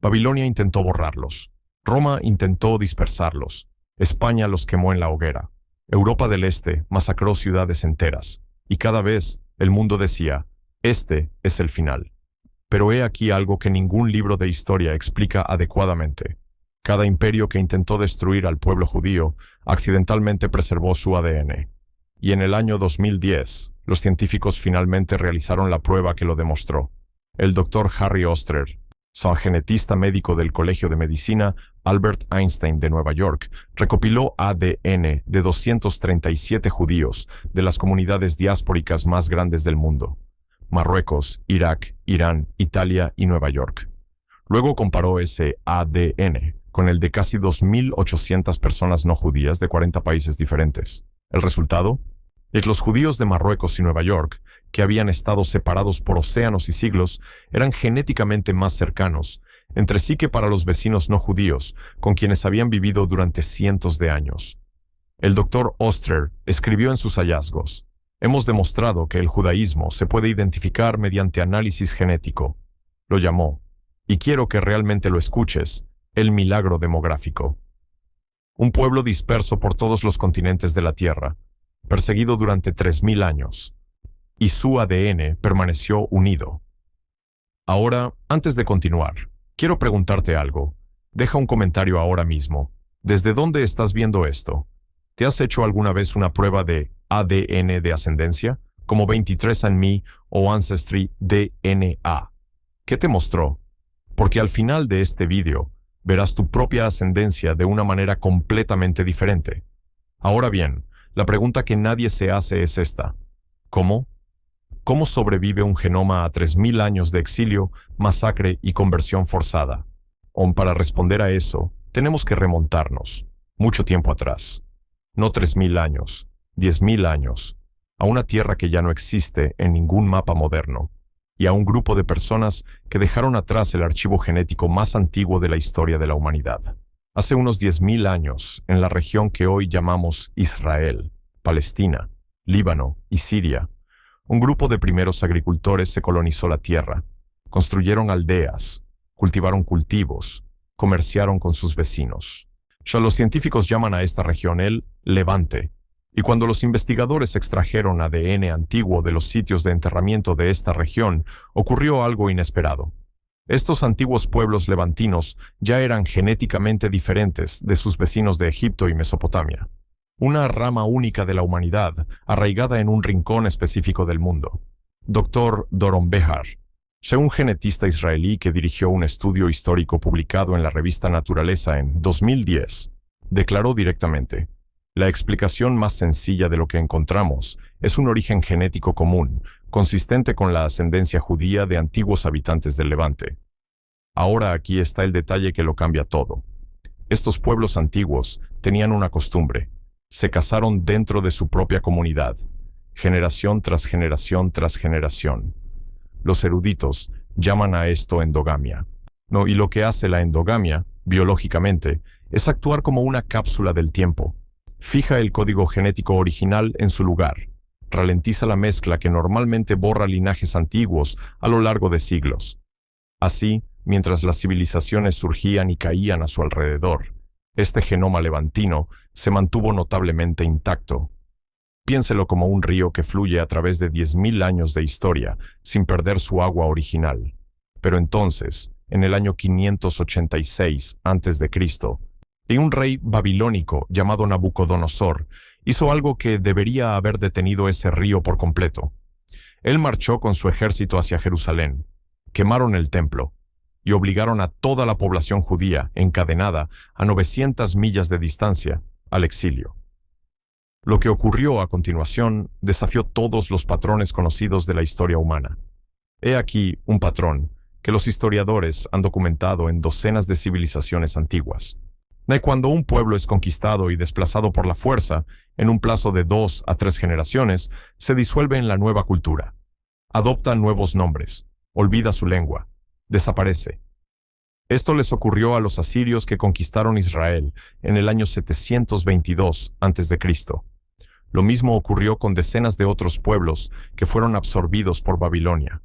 Babilonia intentó borrarlos. Roma intentó dispersarlos. España los quemó en la hoguera. Europa del Este masacró ciudades enteras. Y cada vez el mundo decía, este es el final. Pero he aquí algo que ningún libro de historia explica adecuadamente. Cada imperio que intentó destruir al pueblo judío accidentalmente preservó su ADN. Y en el año 2010, los científicos finalmente realizaron la prueba que lo demostró. El doctor Harry Oster, genetista médico del Colegio de Medicina Albert Einstein de Nueva York, recopiló ADN de 237 judíos de las comunidades diaspóricas más grandes del mundo: Marruecos, Irak, Irán, Italia y Nueva York. Luego comparó ese ADN con el de casi 2.800 personas no judías de 40 países diferentes. ¿El resultado? Es los judíos de Marruecos y Nueva York, que habían estado separados por océanos y siglos, eran genéticamente más cercanos entre sí que para los vecinos no judíos, con quienes habían vivido durante cientos de años. El doctor Oster escribió en sus hallazgos: hemos demostrado que el judaísmo se puede identificar mediante análisis genético. Lo llamó, y quiero que realmente lo escuches, el milagro demográfico. Un pueblo disperso por todos los continentes de la Tierra, perseguido durante 3.000 años, y su ADN permaneció unido. Ahora, antes de continuar, quiero preguntarte algo. Deja un comentario ahora mismo. ¿Desde dónde estás viendo esto? ¿Te has hecho alguna vez una prueba de ADN de ascendencia, como 23andMe o Ancestry DNA? ¿Qué te mostró? Porque al final de este vídeo, verás tu propia ascendencia de una manera completamente diferente. Ahora bien, la pregunta que nadie se hace es esta: ¿cómo? ¿Cómo sobrevive un genoma a 3.000 años de exilio, masacre y conversión forzada? Para responder a eso, tenemos que remontarnos mucho tiempo atrás. No 3.000 años, 10.000 años, a una tierra que ya no existe en ningún mapa moderno, y a un grupo de personas que dejaron atrás el archivo genético más antiguo de la historia de la humanidad. Hace unos 10.000 años, en la región que hoy llamamos Israel, Palestina, Líbano y Siria, un grupo de primeros agricultores se colonizó la tierra, construyeron aldeas, cultivaron cultivos, comerciaron con sus vecinos. Ya los científicos llaman a esta región el Levante, y cuando los investigadores extrajeron ADN antiguo de los sitios de enterramiento de esta región, ocurrió algo inesperado. Estos antiguos pueblos levantinos ya eran genéticamente diferentes de sus vecinos de Egipto y Mesopotamia. Una rama única de la humanidad, arraigada en un rincón específico del mundo. Dr. Doron Behar, un genetista israelí que dirigió un estudio histórico publicado en la revista Naturaleza en 2010, declaró directamente: la explicación más sencilla de lo que encontramos es un origen genético común, consistente con la ascendencia judía de antiguos habitantes del Levante. Ahora aquí está el detalle que lo cambia todo. Estos pueblos antiguos tenían una costumbre: se casaron dentro de su propia comunidad, generación tras generación tras generación. Los eruditos llaman a esto endogamia. Y lo que hace la endogamia, biológicamente, es actuar como una cápsula del tiempo. Fija el código genético original en su lugar, ralentiza la mezcla que normalmente borra linajes antiguos a lo largo de siglos. Así, mientras las civilizaciones surgían y caían a su alrededor, este genoma levantino se mantuvo notablemente intacto. Piénselo como un río que fluye a través de 10.000 años de historia sin perder su agua original. Pero entonces, en el año 586 a.C., un rey babilónico llamado Nabucodonosor hizo algo que debería haber detenido ese río por completo. Él marchó con su ejército hacia Jerusalén, quemaron el templo y obligaron a toda la población judía, encadenada a 900 millas de distancia, al exilio. Lo que ocurrió a continuación desafió todos los patrones conocidos de la historia humana. He aquí un patrón que los historiadores han documentado en docenas de civilizaciones antiguas. Cuando un pueblo es conquistado y desplazado por la fuerza, en un plazo de 2 a 3 generaciones, se disuelve en la nueva cultura. Adopta nuevos nombres, olvida su lengua, desaparece. Esto les ocurrió a los asirios que conquistaron Israel en el año 722 a.C. Lo mismo ocurrió con decenas de otros pueblos que fueron absorbidos por Babilonia.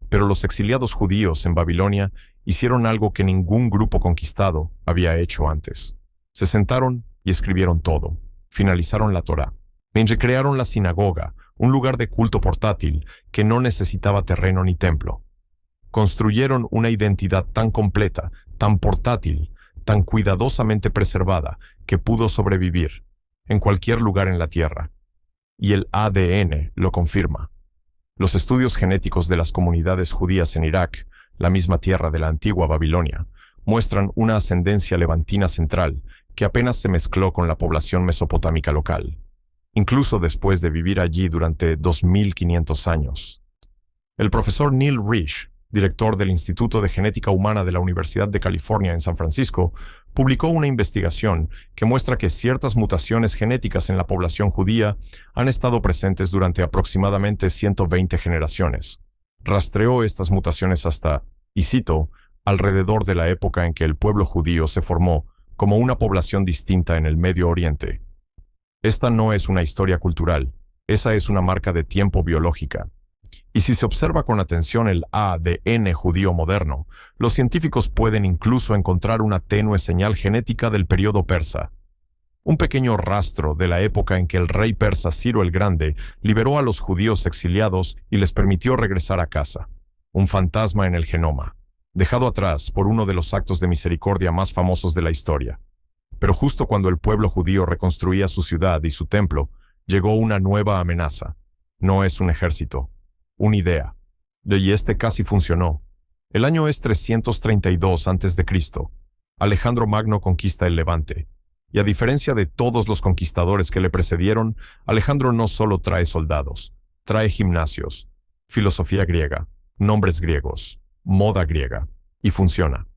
Pero los exiliados judíos en Babilonia hicieron algo que ningún grupo conquistado había hecho antes. Se sentaron y escribieron todo. Finalizaron la Torá. Recrearon la sinagoga, un lugar de culto portátil que no necesitaba terreno ni templo. Construyeron una identidad tan completa, tan portátil, tan cuidadosamente preservada, que pudo sobrevivir en cualquier lugar en la tierra. Y el ADN lo confirma. Los estudios genéticos de las comunidades judías en Irak, la misma tierra de la antigua Babilonia, muestran una ascendencia levantina central que apenas se mezcló con la población mesopotámica local, incluso después de vivir allí durante 2500 años. El profesor Neil Risch, director del Instituto de Genética Humana de la Universidad de California en San Francisco, publicó una investigación que muestra que ciertas mutaciones genéticas en la población judía han estado presentes durante aproximadamente 120 generaciones. Rastreó estas mutaciones hasta, y cito, alrededor de la época en que el pueblo judío se formó como una población distinta en el Medio Oriente. Esta no es una historia cultural, esa es una marca de tiempo biológica. Y si se observa con atención el ADN judío moderno, los científicos pueden incluso encontrar una tenue señal genética del periodo persa. Un pequeño rastro de la época en que el rey persa Ciro el Grande liberó a los judíos exiliados y les permitió regresar a casa. Un fantasma en el genoma, dejado atrás por uno de los actos de misericordia más famosos de la historia. Pero justo cuando el pueblo judío reconstruía su ciudad y su templo, llegó una nueva amenaza. No es un ejército, una idea. Y este casi funcionó. El año es 332 a.C. Alejandro Magno conquista el Levante. Y a diferencia de todos los conquistadores que le precedieron, Alejandro no solo trae soldados, trae gimnasios, filosofía griega, nombres griegos, moda griega, y funciona.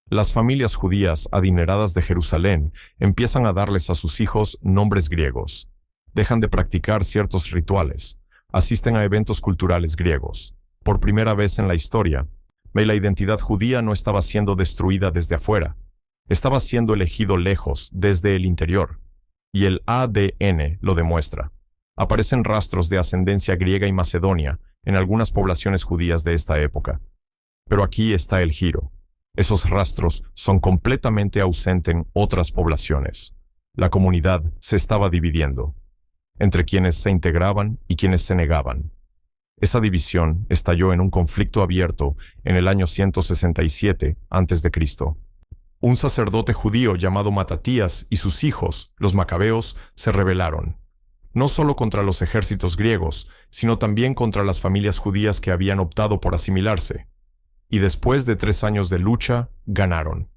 Las familias judías adineradas de Jerusalén empiezan a darles a sus hijos nombres griegos. Dejan de practicar ciertos rituales, asisten a eventos culturales griegos. Por primera vez en la historia, la identidad judía no estaba siendo destruida desde afuera, estaba siendo elegido lejos, desde el interior. Y el ADN lo demuestra. Aparecen rastros de ascendencia griega y macedonia en algunas poblaciones judías de esta época. Pero aquí está el giro. Esos rastros son completamente ausentes en otras poblaciones. La comunidad se estaba dividiendo entre quienes se integraban y quienes se negaban. Esa división estalló en un conflicto abierto en el año 167 a.C. Un sacerdote judío llamado Matatías y sus hijos, los macabeos, se rebelaron, no solo contra los ejércitos griegos, sino también contra las familias judías que habían optado por asimilarse. Y después de 3 años de lucha, ganaron.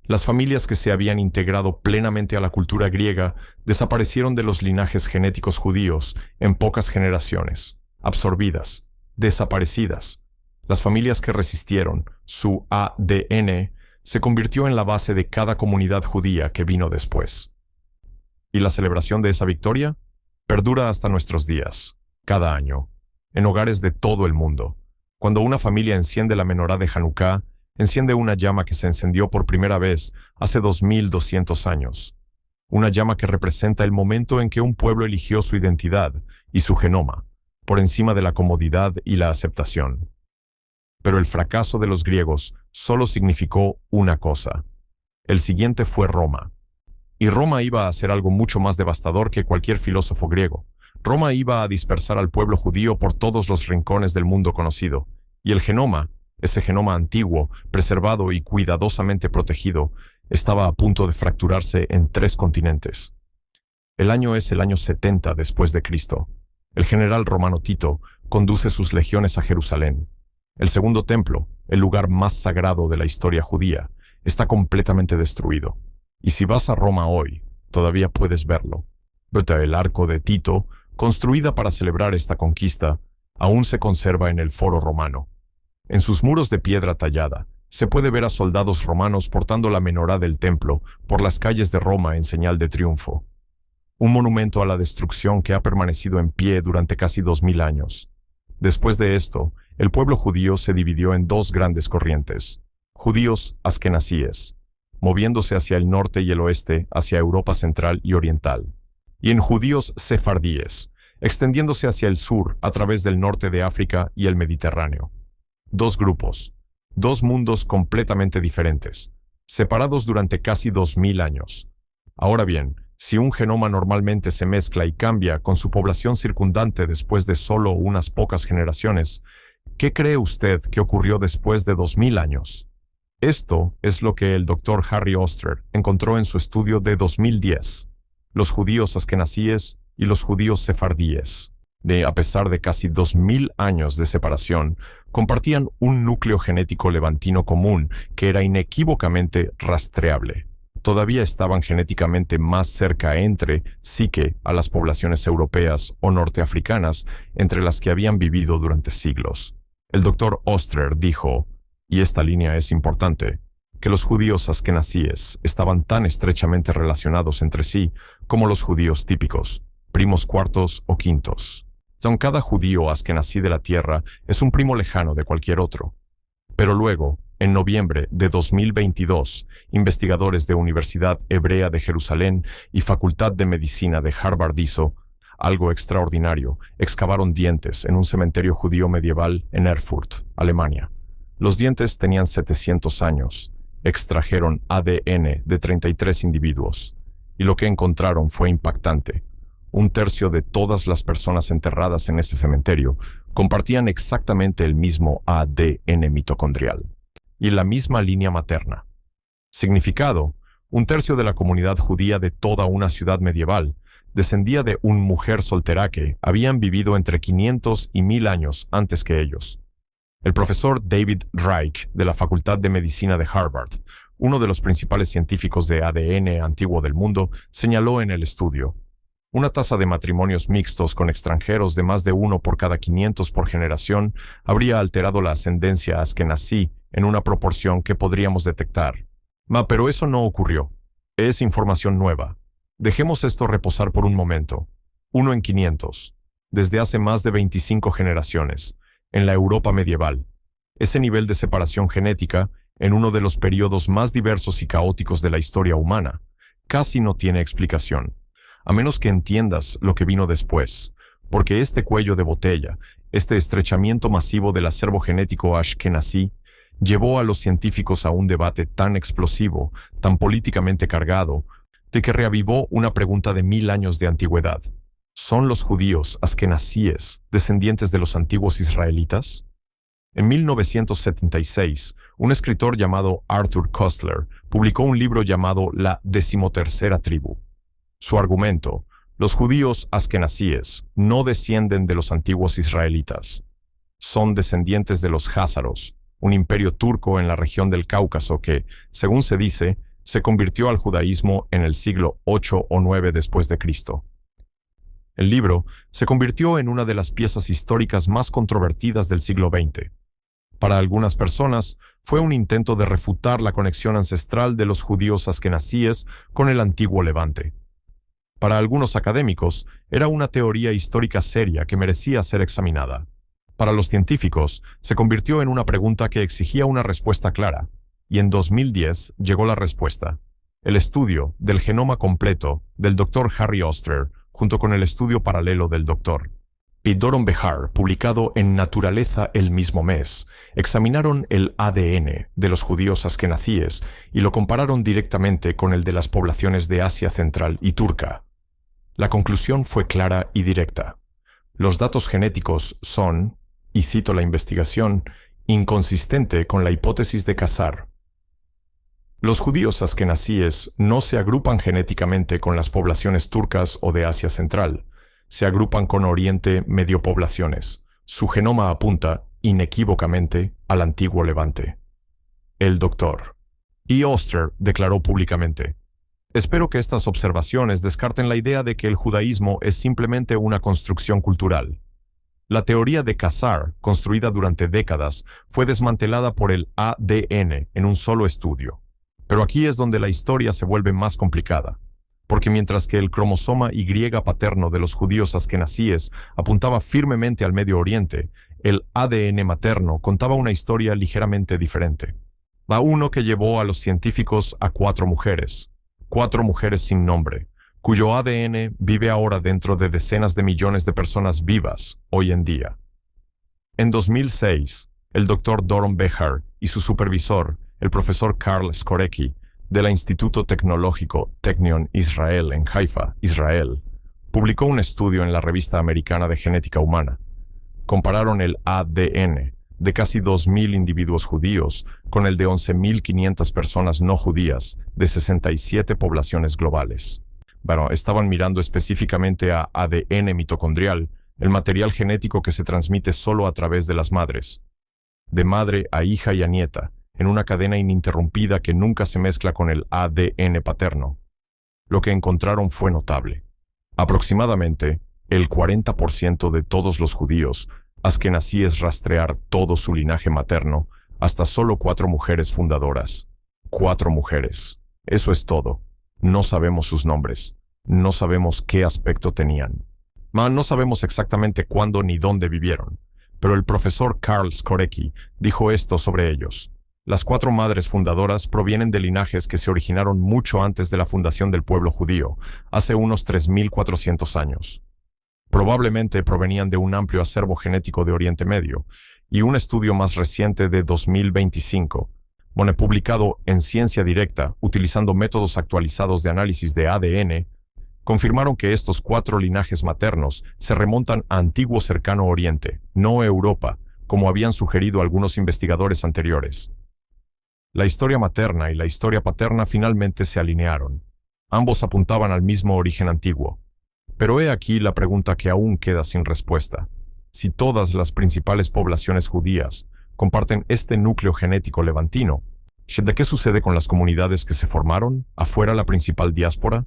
Las familias que se habían integrado plenamente a la cultura griega desaparecieron de los linajes genéticos judíos en pocas generaciones, absorbidas, desaparecidas. Las familias que resistieron, su ADN, se convirtió en la base de cada comunidad judía que vino después. ¿Y la celebración de esa victoria? Perdura hasta nuestros días, cada año, en hogares de todo el mundo. Cuando una familia enciende la menorá de Hanukkah, enciende una llama que se encendió por primera vez hace 2200 años. Una llama que representa el momento en que un pueblo eligió su identidad y su genoma, por encima de la comodidad y la aceptación. Pero el fracaso de los griegos solo significó una cosa. El siguiente fue Roma. Y Roma iba a hacer algo mucho más devastador que cualquier filósofo griego. Roma iba a dispersar al pueblo judío por todos los rincones del mundo conocido. Y el genoma, ese genoma antiguo, preservado y cuidadosamente protegido, estaba a punto de fracturarse en 3 continentes. El año es el año 70 después de Cristo. El general romano Tito conduce sus legiones a Jerusalén. El segundo templo, el lugar más sagrado de la historia judía, está completamente destruido. Y si vas a Roma hoy, todavía puedes verlo. El arco de Tito, construida para celebrar esta conquista, aún se conserva en el Foro Romano. En sus muros de piedra tallada, se puede ver a soldados romanos portando la menorá del templo por las calles de Roma en señal de triunfo. Un monumento a la destrucción que ha permanecido en pie durante casi 2000 años. Después de esto, el pueblo judío se dividió en 2 grandes corrientes: judíos askenazíes, moviéndose hacia el norte y el oeste, hacia Europa central y oriental, y en judíos sefardíes, extendiéndose hacia el sur a través del norte de África y el Mediterráneo. Dos grupos, dos mundos completamente diferentes, separados durante casi 2000 años. Ahora bien, si un genoma normalmente se mezcla y cambia con su población circundante después de solo unas pocas generaciones, ¿qué cree usted que ocurrió después de 2000 años? Esto es lo que el Dr. Harry Oster encontró en su estudio de 2010. Los judíos askenazíes y los judíos sefardíes, a pesar de casi 2000 años de separación, compartían un núcleo genético levantino común que era inequívocamente rastreable. Todavía estaban genéticamente más cerca entre sí que a las poblaciones europeas o norteafricanas entre las que habían vivido durante siglos. El Dr. Oster dijo, y esta línea es importante, que los judíos askenazíes estaban tan estrechamente relacionados entre sí como los judíos típicos, primos cuartos o quintos. Cada judío askenazí de la tierra es un primo lejano de cualquier otro. Pero luego, en noviembre de 2022, investigadores de Universidad Hebrea de Jerusalén y Facultad de Medicina de Harvard hizo algo extraordinario: excavaron dientes en un cementerio judío medieval en Erfurt, Alemania. Los dientes tenían 700 años. Extrajeron ADN de 33 individuos, y lo que encontraron fue impactante. Un tercio de todas las personas enterradas en este cementerio compartían exactamente el mismo ADN mitocondrial y la misma línea materna. Significado: un tercio de la comunidad judía de toda una ciudad medieval descendía de una mujer soltera que habían vivido entre 500 y 1000 años antes que ellos. El profesor David Reich de la Facultad de Medicina de Harvard, uno de los principales científicos de ADN antiguo del mundo, señaló en el estudio: una tasa de matrimonios mixtos con extranjeros de más de uno por cada 500 por generación habría alterado la ascendencia askenazí en una proporción que podríamos detectar. Pero eso no ocurrió. Es información nueva. Dejemos esto reposar por un momento. 1 en 500. Desde hace más de 25 generaciones, en la Europa medieval. Ese nivel de separación genética, en uno de los periodos más diversos y caóticos de la historia humana, casi no tiene explicación, a menos que entiendas lo que vino después, porque este cuello de botella, este estrechamiento masivo del acervo genético ashkenazí, llevó a los científicos a un debate tan explosivo, tan políticamente cargado, de que reavivó una pregunta de 1000 años de antigüedad. ¿Son los judíos askenazíes descendientes de los antiguos israelitas? En 1976, un escritor llamado Arthur Koestler publicó un libro llamado La 13ª tribu. Su argumento: los judíos askenazíes no descienden de los antiguos israelitas. Son descendientes de los jázaros, un imperio turco en la región del Cáucaso que, según se dice, se convirtió al judaísmo en el siglo 8 o 9 después de Cristo. El libro se convirtió en una de las piezas históricas más controvertidas del siglo XX. Para algunas personas, fue un intento de refutar la conexión ancestral de los judíos askenazíes con el antiguo Levante. Para algunos académicos, era una teoría histórica seria que merecía ser examinada. Para los científicos, se convirtió en una pregunta que exigía una respuesta clara, y en 2010 llegó la respuesta: el estudio del genoma completo del Dr. Harry Oster, junto con el estudio paralelo del Dr. Doron Behar, publicado en Naturaleza el mismo mes, examinaron el ADN de los judíos askenazíes y lo compararon directamente con el de las poblaciones de Asia Central y Turca. La conclusión fue clara y directa. Los datos genéticos son, y cito la investigación, inconsistente con la hipótesis de Kazar. Los judíos askenazíes no se agrupan genéticamente con las poblaciones turcas o de Asia Central. Se agrupan con Oriente Medio poblaciones. Su genoma apunta, inequívocamente, al antiguo Levante. El Dr. Oster declaró públicamente: espero que estas observaciones descarten la idea de que el judaísmo es simplemente una construcción cultural. La teoría de Kazar, construida durante décadas, fue desmantelada por el ADN en un solo estudio. Pero aquí es donde la historia se vuelve más complicada, porque mientras que el cromosoma Y paterno de los judíos askenazíes apuntaba firmemente al Medio Oriente, el ADN materno contaba una historia ligeramente diferente. Uno que llevó a los científicos a 4 mujeres sin nombre, cuyo ADN vive ahora dentro de decenas de millones de personas vivas hoy en día. En 2006, El doctor Doron Behar y su supervisor, el profesor Karl Skorecki, del Instituto Tecnológico Technion Israel en Haifa, Israel, publicó un estudio en la Revista Americana de Genética Humana. Compararon el ADN de casi 2.000 individuos judíos con el de 11.500 personas no judías de 67 poblaciones globales. Bueno, estaban mirando específicamente a ADN mitocondrial, el material genético que se transmite solo a través de las madres, de madre a hija y a nieta, en una cadena ininterrumpida que nunca se mezcla con el ADN paterno. Lo que encontraron fue notable. Aproximadamente, el 40% de todos los judíos askenazíes rastrear todo su linaje materno hasta solo 4 mujeres fundadoras. 4 mujeres. Eso es todo. No sabemos sus nombres. No sabemos qué aspecto tenían. No sabemos exactamente cuándo ni dónde vivieron. Pero el profesor Karl Skorecki dijo esto sobre ellos. Las 4 madres fundadoras provienen de linajes que se originaron mucho antes de la fundación del pueblo judío, hace unos 3.400 años. Probablemente provenían de un amplio acervo genético de Oriente Medio, y un estudio más reciente de 2025, publicado en Ciencia Directa, utilizando métodos actualizados de análisis de ADN, confirmaron que estos 4 linajes maternos se remontan a antiguo cercano Oriente, no Europa, como habían sugerido algunos investigadores anteriores. La historia materna y la historia paterna finalmente se alinearon. Ambos apuntaban al mismo origen antiguo. Pero he aquí la pregunta que aún queda sin respuesta. Si todas las principales poblaciones judías comparten este núcleo genético levantino, ¿de qué sucede con las comunidades que se formaron afuera la principal diáspora?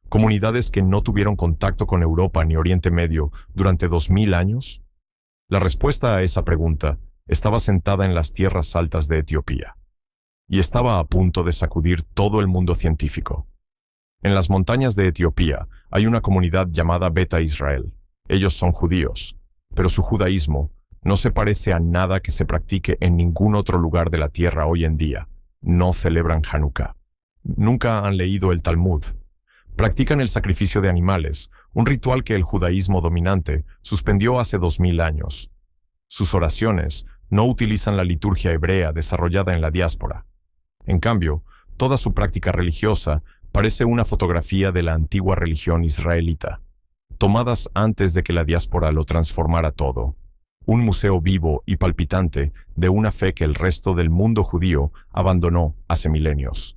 ¿Comunidades que no tuvieron contacto con Europa ni Oriente Medio durante 2000 años? La respuesta a esa pregunta estaba sentada en las tierras altas de Etiopía, y estaba a punto de sacudir todo el mundo científico. En las montañas de Etiopía hay una comunidad llamada Beta Israel. Ellos son judíos, pero su judaísmo no se parece a nada que se practique en ningún otro lugar de la tierra hoy en día. No celebran Hanukkah. Nunca han leído el Talmud. Practican el sacrificio de animales, un ritual que el judaísmo dominante suspendió hace 2000 años. Sus oraciones no utilizan la liturgia hebrea desarrollada en la diáspora. En cambio, toda su práctica religiosa parece una fotografía de la antigua religión israelita, tomadas antes de que la diáspora lo transformara todo. Un museo vivo y palpitante de una fe que el resto del mundo judío abandonó hace milenios.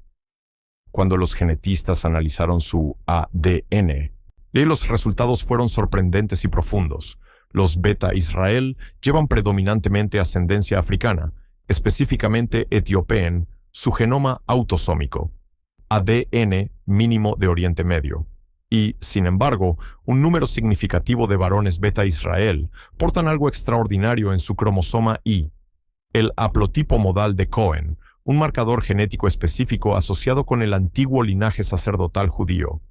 Cuando los genetistas analizaron su ADN, los resultados fueron sorprendentes y profundos. Los Beta Israel llevan predominantemente ascendencia africana, específicamente etíope, su genoma autosómico, ADN mínimo de Oriente Medio. Y, sin embargo, un número significativo de varones Beta Israel portan algo extraordinario en su cromosoma Y, el haplotipo modal de Cohen, un marcador genético específico asociado con el antiguo linaje sacerdotal judío.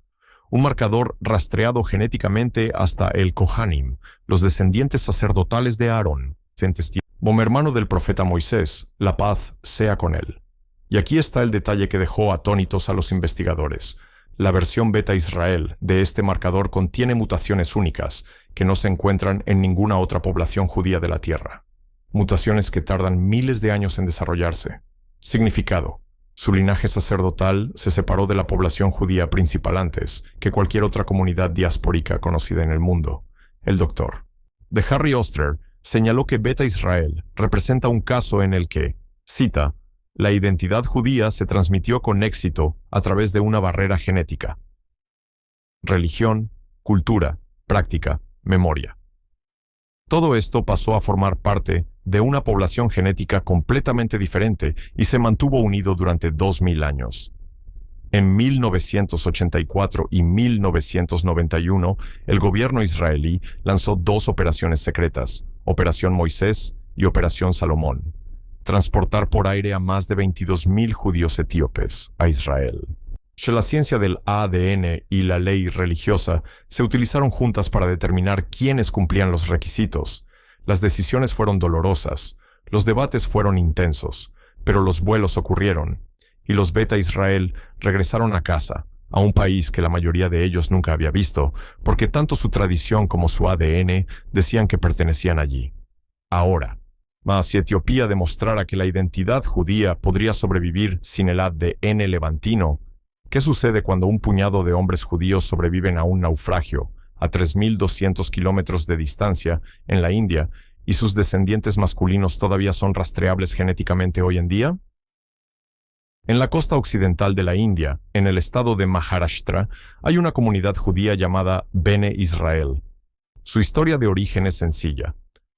Un marcador rastreado genéticamente hasta el Kohanim, los descendientes sacerdotales de Aarón, como hermano del profeta Moisés, la paz sea con él. Y aquí está el detalle que dejó atónitos a los investigadores. La versión Beta Israel de este marcador contiene mutaciones únicas que no se encuentran en ninguna otra población judía de la Tierra. Mutaciones que tardan miles de años en desarrollarse. Significado: su linaje sacerdotal se separó de la población judía principal antes que cualquier otra comunidad diaspórica conocida en el mundo. El doctor de Harry Oster señaló que Beta Israel representa un caso en el que, cita, la identidad judía se transmitió con éxito a través de una barrera genética. Religión, cultura, práctica, memoria. Todo esto pasó a formar parte de una población genética completamente diferente y se mantuvo unido durante 2000 años. En 1984 y 1991, el gobierno israelí lanzó 2 operaciones secretas, Operación Moisés y Operación Salomón. Transportar por aire a más de 22.000 judíos etíopes a Israel. La ciencia del ADN y la ley religiosa se utilizaron juntas para determinar quiénes cumplían los requisitos. Las decisiones fueron dolorosas, los debates fueron intensos, pero los vuelos ocurrieron, y los Beta Israel regresaron a casa, a un país que la mayoría de ellos nunca había visto, porque tanto su tradición como su ADN decían que pertenecían allí. Ahora, Mas si Etiopía demostrara que la identidad judía podría sobrevivir sin el ADN levantino, ¿qué sucede cuando un puñado de hombres judíos sobreviven a un naufragio a 3.200 kilómetros de distancia en la India y sus descendientes masculinos todavía son rastreables genéticamente hoy en día? En la costa occidental de la India, en el estado de Maharashtra, hay una comunidad judía llamada Bene Israel. Su historia de origen es sencilla.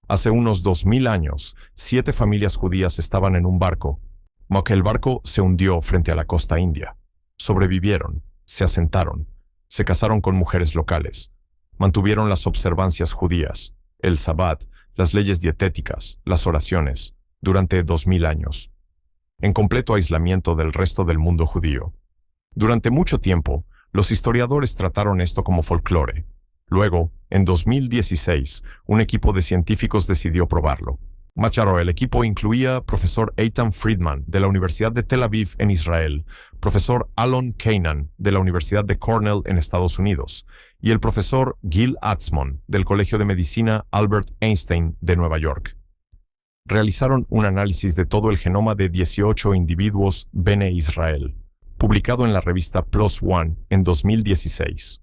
Hace unos 2000 años, 7 familias judías estaban en un barco, aunque el barco se hundió frente a la costa india. Sobrevivieron, se asentaron, se casaron con mujeres locales, mantuvieron las observancias judías, el sabbat, las leyes dietéticas, las oraciones, durante 2000 años, en completo aislamiento del resto del mundo judío. Durante mucho tiempo, los historiadores trataron esto como folclore. Luego, en 2016, un equipo de científicos decidió probarlo. El equipo incluía profesor Eitan Friedman de la Universidad de Tel Aviv en Israel, profesor Alon Keinan de la Universidad de Cornell en Estados Unidos y el profesor Gil Atzmon del Colegio de Medicina Albert Einstein de Nueva York. Realizaron un análisis de todo el genoma de 18 individuos Bene Israel, publicado en la revista PLOS ONE en 2016.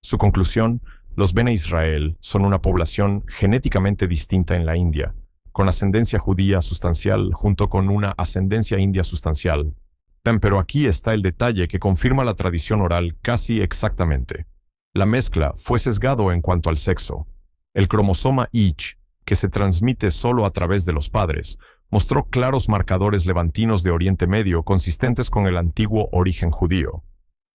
Su conclusión: los Bene Israel son una población genéticamente distinta en la India, con ascendencia judía sustancial junto con una ascendencia india sustancial. Pero aquí está el detalle que confirma la tradición oral casi exactamente. La mezcla fue sesgado en cuanto al sexo. El cromosoma H, que se transmite solo a través de los padres, mostró claros marcadores levantinos de Oriente Medio consistentes con el antiguo origen judío.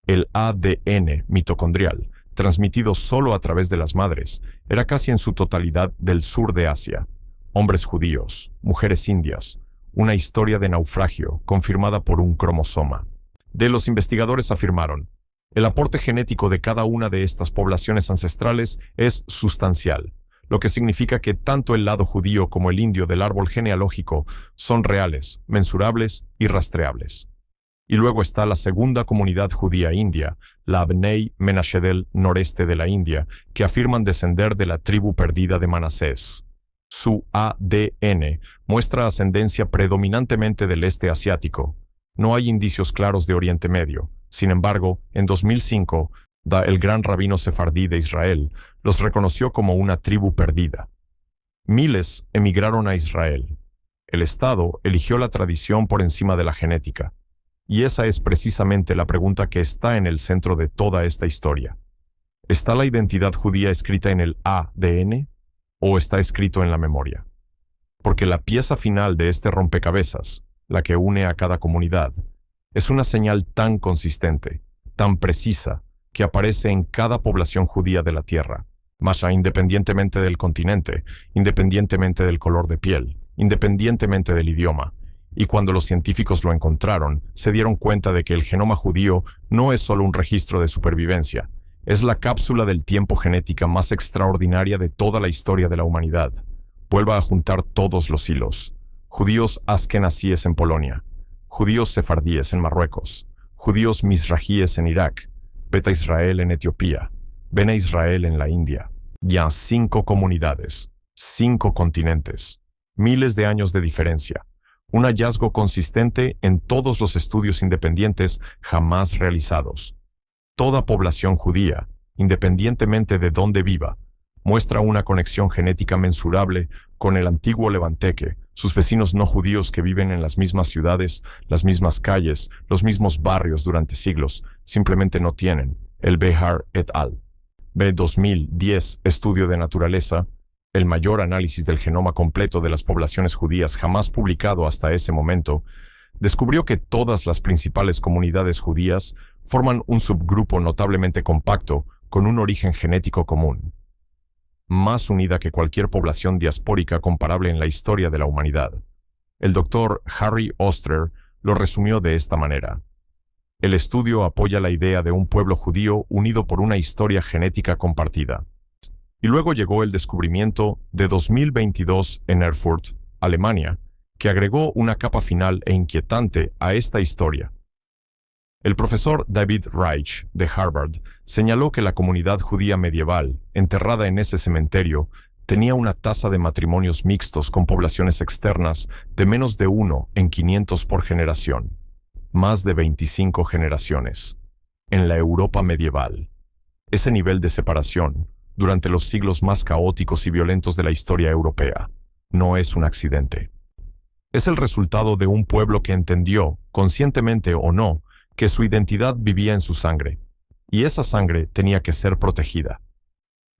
El ADN mitocondrial, transmitido solo a través de las madres, era casi en su totalidad del sur de Asia. Hombres judíos, mujeres indias, una historia de naufragio confirmada por un cromosoma. Los investigadores afirmaron: el aporte genético de cada una de estas poblaciones ancestrales es sustancial, lo que significa que tanto el lado judío como el indio del árbol genealógico son reales, mensurables y rastreables. Y luego está la segunda comunidad judía india, la Bnei Menashe del noreste de la India, que afirman descender de la tribu perdida de Manasés. Su ADN muestra ascendencia predominantemente del este asiático. No hay indicios claros de Oriente Medio. Sin embargo, en 2005, el gran rabino sefardí de Israel los reconoció como una tribu perdida. Miles emigraron a Israel. El Estado eligió la tradición por encima de la genética. Y esa es precisamente la pregunta que está en el centro de toda esta historia. ¿Está la identidad judía escrita en el ADN o está escrito en la memoria? Porque la pieza final de este rompecabezas, la que une a cada comunidad, es una señal tan consistente, tan precisa, que aparece en cada población judía de la Tierra, más independientemente del continente, independientemente del color de piel, independientemente del idioma. Y cuando los científicos lo encontraron, se dieron cuenta de que el genoma judío no es solo un registro de supervivencia, es la cápsula del tiempo genética más extraordinaria de toda la historia de la humanidad. Vuelva a juntar todos los hilos. Judíos askenazíes en Polonia, judíos sefardíes en Marruecos, judíos mizrajíes en Irak, Beta Israel en Etiopía, Bene Israel en la India. Ya 5 comunidades, 5 continentes, miles de años de diferencia. Un hallazgo consistente en todos los estudios independientes jamás realizados. Toda población judía, independientemente de dónde viva, muestra una conexión genética mensurable con el antiguo Levanteque, sus vecinos no judíos que viven en las mismas ciudades, las mismas calles, los mismos barrios durante siglos, simplemente no tienen. El Behar et al. B. 2010, Estudio de Naturaleza, el mayor análisis del genoma completo de las poblaciones judías jamás publicado hasta ese momento, descubrió que todas las principales comunidades judías forman un subgrupo notablemente compacto con un origen genético común, más unida que cualquier población diaspórica comparable en la historia de la humanidad. El doctor Harry Oster lo resumió de esta manera: el estudio apoya la idea de un pueblo judío unido por una historia genética compartida. Y luego llegó el descubrimiento de 2022 en Erfurt, Alemania, que agregó una capa final e inquietante a esta historia. El profesor David Reich, de Harvard, señaló que la comunidad judía medieval, enterrada en ese cementerio, tenía una tasa de matrimonios mixtos con poblaciones externas de menos de 1 en 500 por generación, más de 25 generaciones. En la Europa medieval, ese nivel de separación, durante los siglos más caóticos y violentos de la historia europea, no es un accidente. Es el resultado de un pueblo que entendió, conscientemente o no, que su identidad vivía en su sangre, y esa sangre tenía que ser protegida.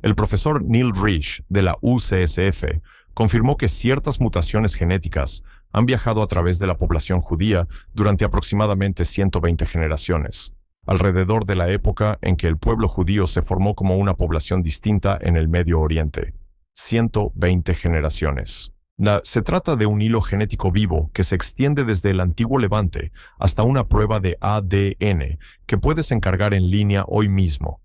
El profesor Neil Rich, de la UCSF, confirmó que ciertas mutaciones genéticas han viajado a través de la población judía durante aproximadamente 120 generaciones, alrededor de la época en que el pueblo judío se formó como una población distinta en el Medio Oriente. 120 generaciones. Se trata de un hilo genético vivo que se extiende desde el antiguo Levante hasta una prueba de ADN que puedes encargar en línea hoy mismo.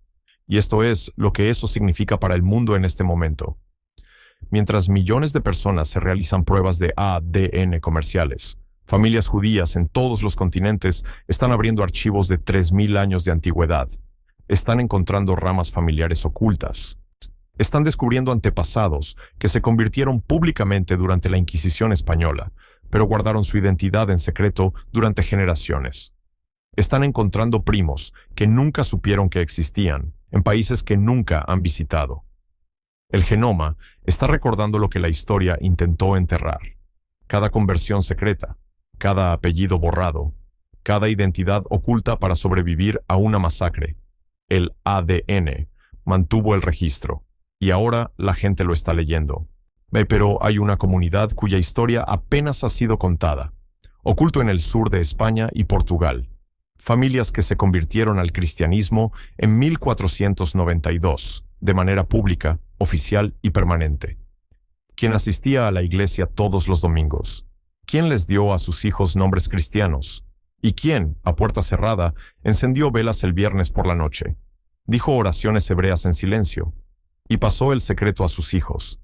Y esto es lo que eso significa para el mundo en este momento. Mientras millones de personas se realizan pruebas de ADN comerciales, familias judías en todos los continentes están abriendo archivos de 3000 años de antigüedad. Están encontrando ramas familiares ocultas. Están descubriendo antepasados que se convirtieron públicamente durante la Inquisición española, pero guardaron su identidad en secreto durante generaciones. Están encontrando primos que nunca supieron que existían, en países que nunca han visitado. El genoma está recordando lo que la historia intentó enterrar. Cada conversión secreta, cada apellido borrado, cada identidad oculta para sobrevivir a una masacre. El ADN mantuvo el registro, y ahora la gente lo está leyendo. Pero hay una comunidad cuya historia apenas ha sido contada, oculto en el sur de España y Portugal. Familias que se convirtieron al cristianismo en 1492, de manera pública, oficial y permanente. ¿Quién asistía a la iglesia todos los domingos? ¿Quién les dio a sus hijos nombres cristianos? ¿Y quién, a puerta cerrada, encendió velas el viernes por la noche? Dijo oraciones hebreas en silencio, y pasó el secreto a sus hijos.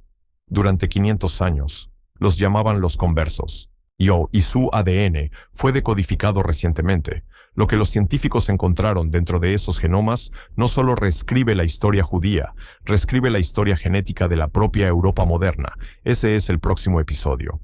Durante 500 años, los llamaban los conversos. Y su ADN fue decodificado recientemente. Lo que los científicos encontraron dentro de esos genomas no solo reescribe la historia judía, reescribe la historia genética de la propia Europa moderna. Ese es el próximo episodio.